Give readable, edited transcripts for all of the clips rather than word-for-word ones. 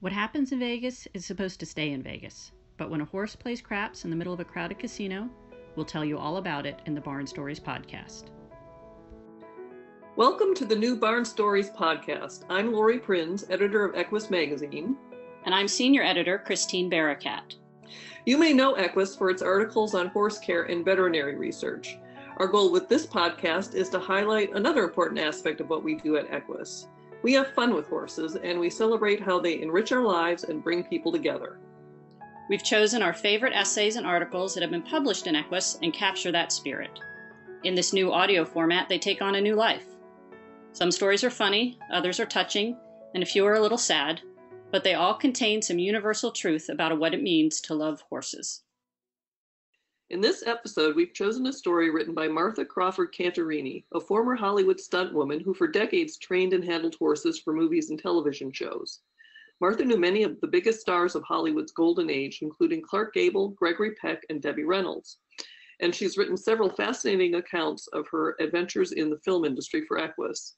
What happens in Vegas is supposed to stay in Vegas, but when a horse plays craps in the middle of a crowded casino, we'll tell you all about it in the Barn Stories podcast. Welcome to the new Barn Stories podcast. I'm Lori Prinz, editor of EQUUS magazine. And I'm senior editor Christine Barakat. You may know EQUUS for its articles on horse care and veterinary research. Our goal with this podcast is to highlight another important aspect of what we do at EQUUS. We have fun with horses, and we celebrate how they enrich our lives and bring people together. We've chosen our favorite essays and articles that have been published in EQUUS and capture that spirit. In this new audio format, they take on a new life. Some stories are funny, others are touching, and a few are a little sad, but they all contain some universal truth about what it means to love horses. In this episode, we've chosen a story written by Martha Crawford Cantarini, a former Hollywood stuntwoman who for decades trained and handled horses for movies and television shows. Martha knew many of the biggest stars of Hollywood's golden age, including Clark Gable, Gregory Peck, and Debbie Reynolds. And she's written several fascinating accounts of her adventures in the film industry for EQUUS.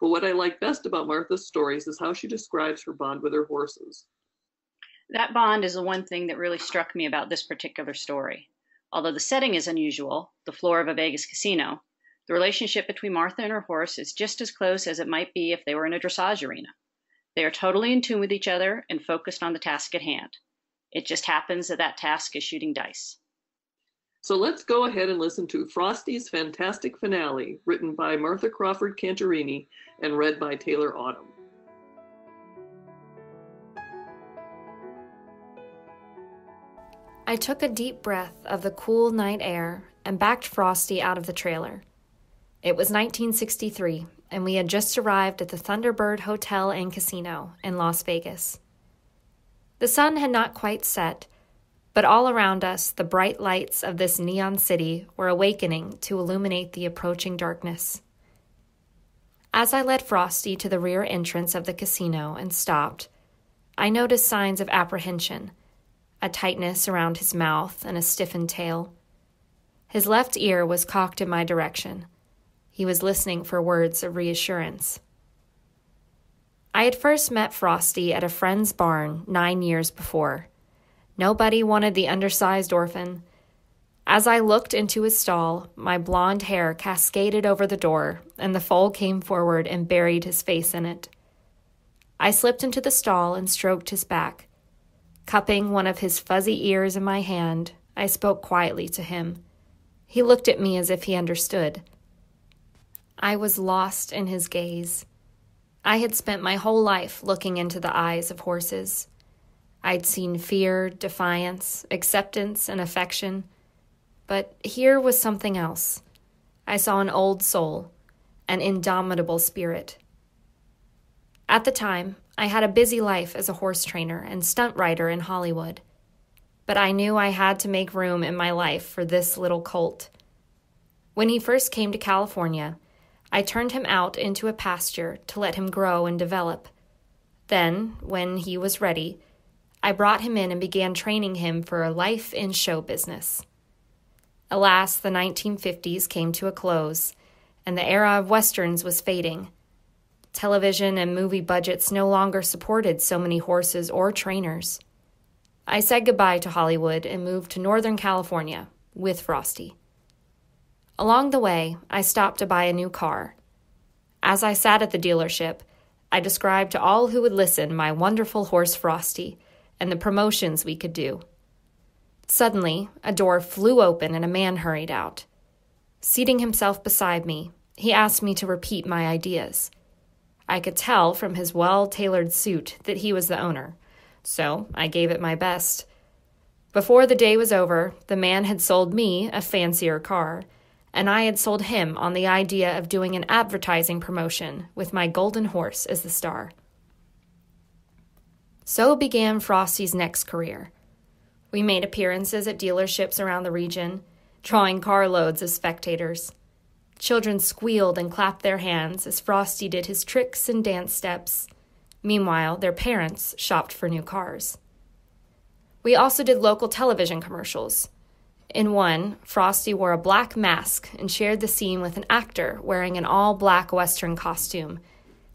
But what I like best about Martha's stories is how she describes her bond with her horses. That bond is the one thing that really struck me about this particular story. Although the setting is unusual, the floor of a Vegas casino, the relationship between Martha and her horse is just as close as it might be if they were in a dressage arena. They are totally in tune with each other and focused on the task at hand. It just happens that that task is shooting dice. So let's go ahead and listen to Frosty's fantastic finale, written by Martha Crawford Cantarini and read by Taylor Autumn. I took a deep breath of the cool night air and backed Frosty out of the trailer. It was 1963, and we had just arrived at the Thunderbird Hotel and Casino in Las Vegas. The sun had not quite set, but all around us the bright lights of this neon city were awakening to illuminate the approaching darkness. As I led Frosty to the rear entrance of the casino and stopped, I noticed signs of apprehension, a tightness around his mouth and a stiffened tail. His left ear was cocked in my direction. He was listening for words of reassurance. I had first met Frosty at a friend's barn 9 years before. Nobody wanted the undersized orphan. As I looked into his stall, my blonde hair cascaded over the door, and the foal came forward and buried his face in it. I slipped into the stall and stroked his back. Cupping one of his fuzzy ears in my hand, I spoke quietly to him. He looked at me as if he understood. I was lost in his gaze. I had spent my whole life looking into the eyes of horses. I'd seen fear, defiance, acceptance, and affection. But here was something else. I saw an old soul, an indomitable spirit. At the time, I had a busy life as a horse trainer and stunt rider in Hollywood. But I knew I had to make room in my life for this little colt. When he first came to California, I turned him out into a pasture to let him grow and develop. Then, when he was ready, I brought him in and began training him for a life in show business. Alas, the 1950s came to a close, and the era of westerns was fading. Television and movie budgets no longer supported so many horses or trainers. I said goodbye to Hollywood and moved to Northern California with Frosty. Along the way, I stopped to buy a new car. As I sat at the dealership, I described to all who would listen my wonderful horse Frosty and the promotions we could do. Suddenly, a door flew open and a man hurried out. Seating himself beside me, he asked me to repeat my ideas. I could tell from his well-tailored suit that he was the owner, so I gave it my best. Before the day was over, the man had sold me a fancier car, and I had sold him on the idea of doing an advertising promotion with my golden horse as the star. So began Frosty's next career. We made appearances at dealerships around the region, drawing carloads of spectators. Children squealed and clapped their hands as Frosty did his tricks and dance steps. Meanwhile, their parents shopped for new cars. We also did local television commercials. In one, Frosty wore a black mask and shared the scene with an actor wearing an all-black Western costume.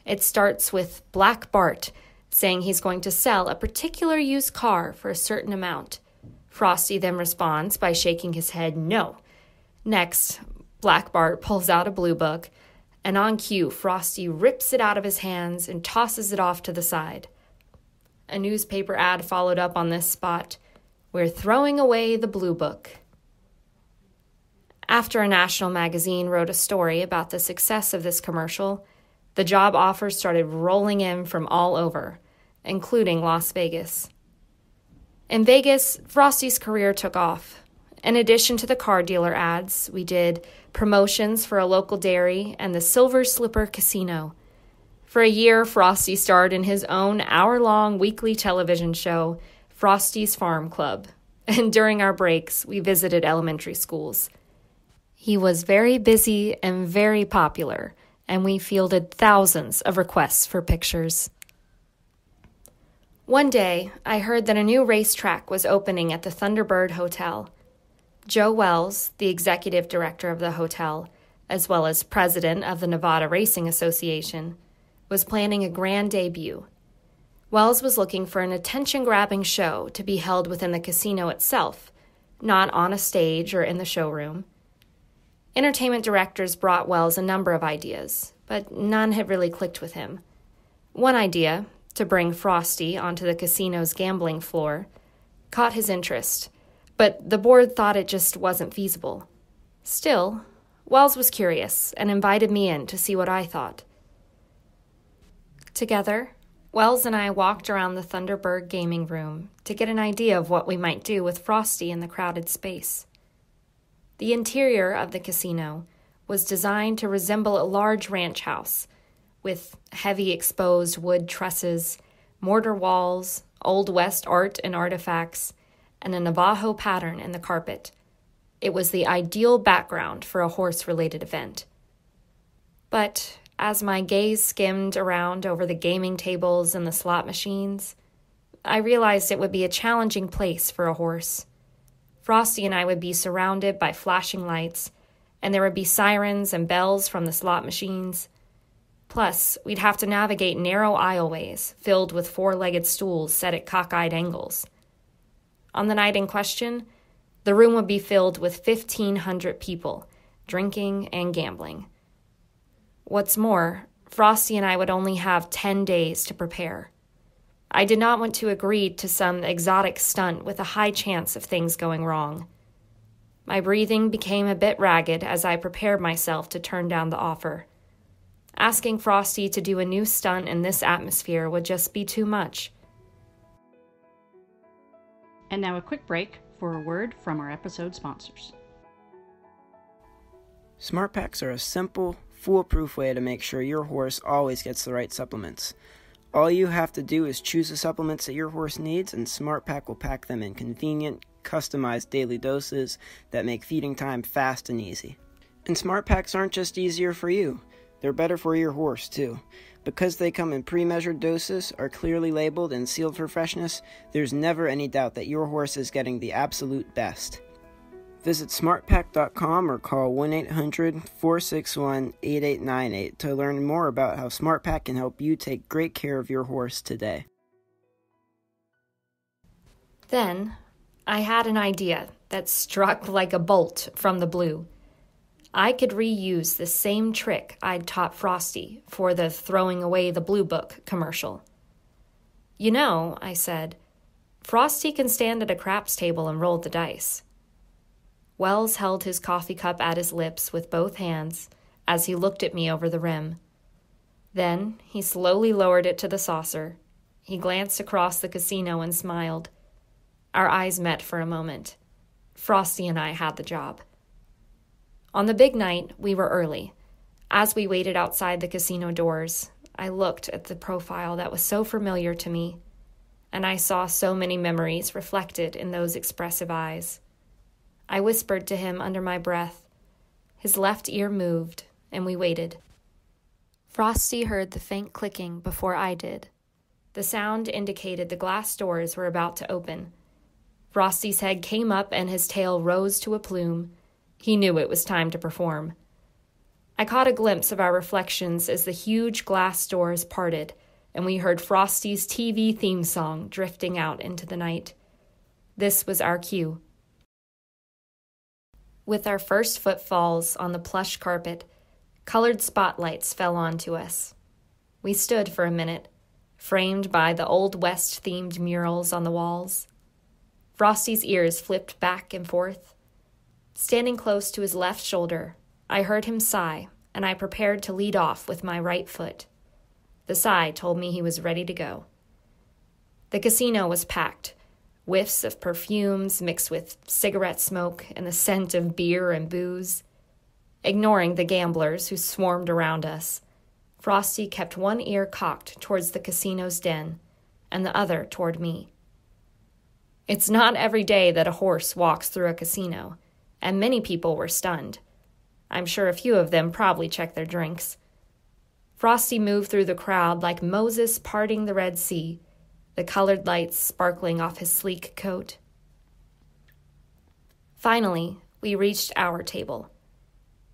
It starts with Black Bart saying he's going to sell a particular used car for a certain amount. Frosty then responds by shaking his head no. Next, Black Bart pulls out a blue book, and on cue, Frosty rips it out of his hands and tosses it off to the side. A newspaper ad followed up on this spot. We're throwing away the blue book. After a national magazine wrote a story about the success of this commercial, the job offers started rolling in from all over, including Las Vegas. In Vegas, Frosty's career took off. In addition to the car dealer ads, we did promotions for a local dairy and the Silver Slipper Casino. For a year, Frosty starred in his own hour-long weekly television show, Frosty's Farm Club. And during our breaks, we visited elementary schools. He was very busy and very popular, and we fielded thousands of requests for pictures. One day, I heard that a new racetrack was opening at the Thunderbird Hotel. Joe Wells, the executive director of the hotel, as well as president of the Nevada Racing Association, was planning a grand debut. Wells was looking for an attention-grabbing show to be held within the casino itself, not on a stage or in the showroom. Entertainment directors brought Wells a number of ideas, but none had really clicked with him. One idea, to bring Frosty onto the casino's gambling floor, caught his interest, but the board thought it just wasn't feasible. Still, Wells was curious and invited me in to see what I thought. Together, Wells and I walked around the Thunderbird gaming room to get an idea of what we might do with Frosty in the crowded space. The interior of the casino was designed to resemble a large ranch house, with heavy exposed wood trusses, mortar walls, Old West art and artifacts, and a Navajo pattern in the carpet. It was the ideal background for a horse-related event. But as my gaze skimmed around over the gaming tables and the slot machines, I realized it would be a challenging place for a horse. Frosty and I would be surrounded by flashing lights, and there would be sirens and bells from the slot machines. Plus, we'd have to navigate narrow aisleways filled with four-legged stools set at cockeyed angles. On the night in question, the room would be filled with 1,500 people, drinking and gambling. What's more, Frosty and I would only have 10 days to prepare. I did not want to agree to some exotic stunt with a high chance of things going wrong. My breathing became a bit ragged as I prepared myself to turn down the offer. Asking Frosty to do a new stunt in this atmosphere would just be too much. And now a quick break for a word from our episode sponsors. Smart Packs are a simple, foolproof way to make sure your horse always gets the right supplements. All you have to do is choose the supplements that your horse needs, and Smart Pack will pack them in convenient, customized daily doses that make feeding time fast and easy. And Smart Packs aren't just easier for you, they're better for your horse too. Because they come in pre-measured doses, are clearly labeled and sealed for freshness, there's never any doubt that your horse is getting the absolute best. Visit smartpack.com or call 1-800-461-8898 to learn more about how SmartPack can help you take great care of your horse today. Then, I had an idea that struck like a bolt from the blue. I could reuse the same trick I'd taught Frosty for the throwing away the blue book commercial. You know, I said, Frosty can stand at a craps table and roll the dice. Wells held his coffee cup at his lips with both hands as he looked at me over the rim. Then he slowly lowered it to the saucer. He glanced across the casino and smiled. Our eyes met for a moment. Frosty and I had the job. On the big night, we were early. As we waited outside the casino doors, I looked at the profile that was so familiar to me, and I saw so many memories reflected in those expressive eyes. I whispered to him under my breath. His left ear moved, and we waited. Frosty heard the faint clicking before I did. The sound indicated the glass doors were about to open. Frosty's head came up and his tail rose to a plume. He knew it was time to perform. I caught a glimpse of our reflections as the huge glass doors parted, and we heard Frosty's TV theme song drifting out into the night. This was our cue. With our first footfalls on the plush carpet, colored spotlights fell onto us. We stood for a minute, framed by the Old West-themed murals on the walls. Frosty's ears flipped back and forth. Standing close to his left shoulder, I heard him sigh, and I prepared to lead off with my right foot. The sigh told me he was ready to go. The casino was packed, whiffs of perfumes mixed with cigarette smoke and the scent of beer and booze. Ignoring the gamblers who swarmed around us, Frosty kept one ear cocked towards the casino's den and the other toward me. It's not every day that a horse walks through a casino, and many people were stunned. I'm sure a few of them probably checked their drinks. Frosty moved through the crowd like Moses parting the Red Sea, the colored lights sparkling off his sleek coat. Finally, we reached our table.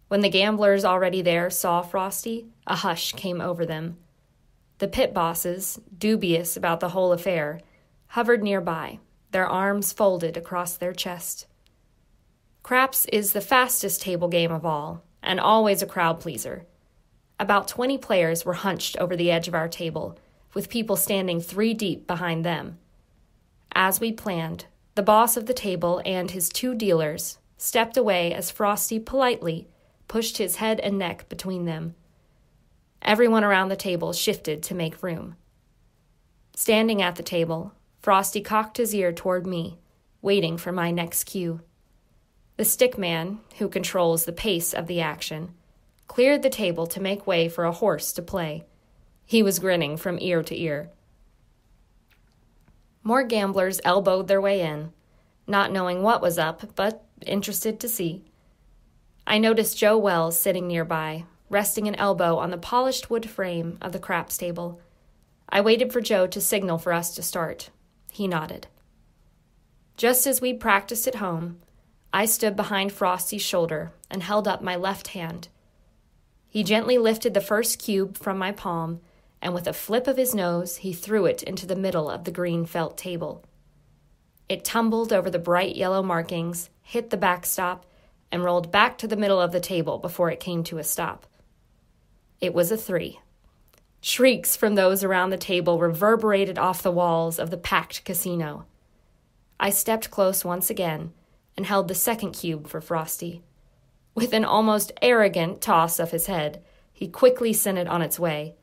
When the gamblers already there saw Frosty, a hush came over them. The pit bosses, dubious about the whole affair, hovered nearby, their arms folded across their chest. Craps is the fastest table game of all, and always a crowd pleaser. About 20 players were hunched over the edge of our table, with people standing 3 deep behind them. As we planned, the boss of the table and his 2 dealers stepped away as Frosty politely pushed his head and neck between them. Everyone around the table shifted to make room. Standing at the table, Frosty cocked his ear toward me, waiting for my next cue. The stickman, who controls the pace of the action, cleared the table to make way for a horse to play. He was grinning from ear to ear. More gamblers elbowed their way in, not knowing what was up, but interested to see. I noticed Joe Wells sitting nearby, resting an elbow on the polished wood frame of the craps table. I waited for Joe to signal for us to start. He nodded. Just as we'd practiced at home, I stood behind Frosty's shoulder and held up my left hand. He gently lifted the first cube from my palm, and with a flip of his nose, he threw it into the middle of the green felt table. It tumbled over the bright yellow markings, hit the backstop, and rolled back to the middle of the table before it came to a stop. It was a 3. Shrieks from those around the table reverberated off the walls of the packed casino. I stepped close once again and held the second cube for Frosty. With an almost arrogant toss of his head, he quickly sent it on its way.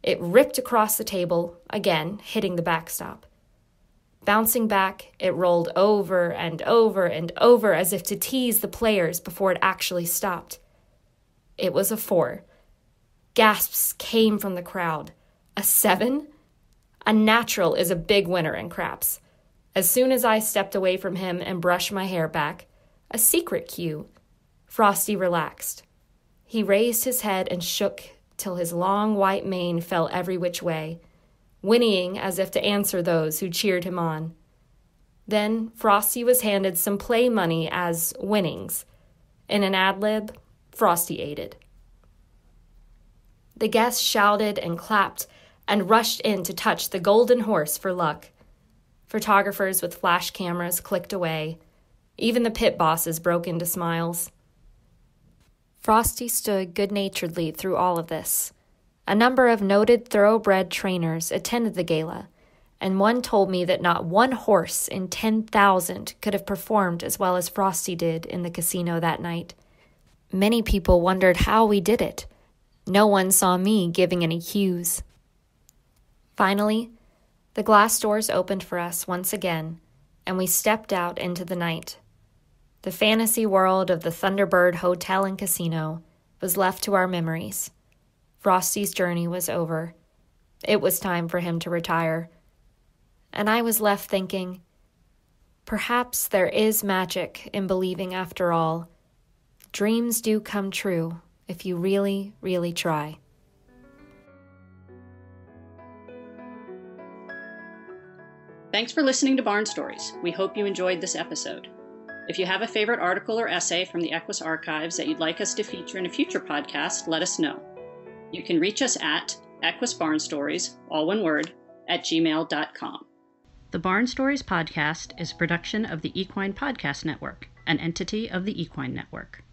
It ripped across the table, again hitting the backstop. Bouncing back, it rolled over and over and over as if to tease the players before it actually stopped. It was a 4. Gasps came from the crowd. A 7? A natural is a big winner in craps. As soon as I stepped away from him and brushed my hair back, a secret cue. Frosty relaxed. He raised his head and shook till his long white mane fell every which way, whinnying as if to answer those who cheered him on. Then Frosty was handed some play money as winnings. In an ad-lib, Frosty ate it. The guests shouted and clapped and rushed in to touch the golden horse for luck. Photographers with flash cameras clicked away. Even the pit bosses broke into smiles. Frosty stood good-naturedly through all of this. A number of noted thoroughbred trainers attended the gala, and one told me that not one horse in 10,000 could have performed as well as Frosty did in the casino that night. Many people wondered how we did it. No one saw me giving any cues. Finally, the glass doors opened for us once again, and we stepped out into the night. The fantasy world of the Thunderbird Hotel and Casino was left to our memories. Frosty's journey was over. It was time for him to retire. And I was left thinking, perhaps there is magic in believing after all. Dreams do come true if you really, really try. Thanks for listening to Barn Stories. We hope you enjoyed this episode. If you have a favorite article or essay from the EQUUS archives that you'd like us to feature in a future podcast, let us know. You can reach us at EQUUS all one word, @gmail.com. The Barn Stories podcast is a production of the Equine Podcast Network, an entity of the Equine Network.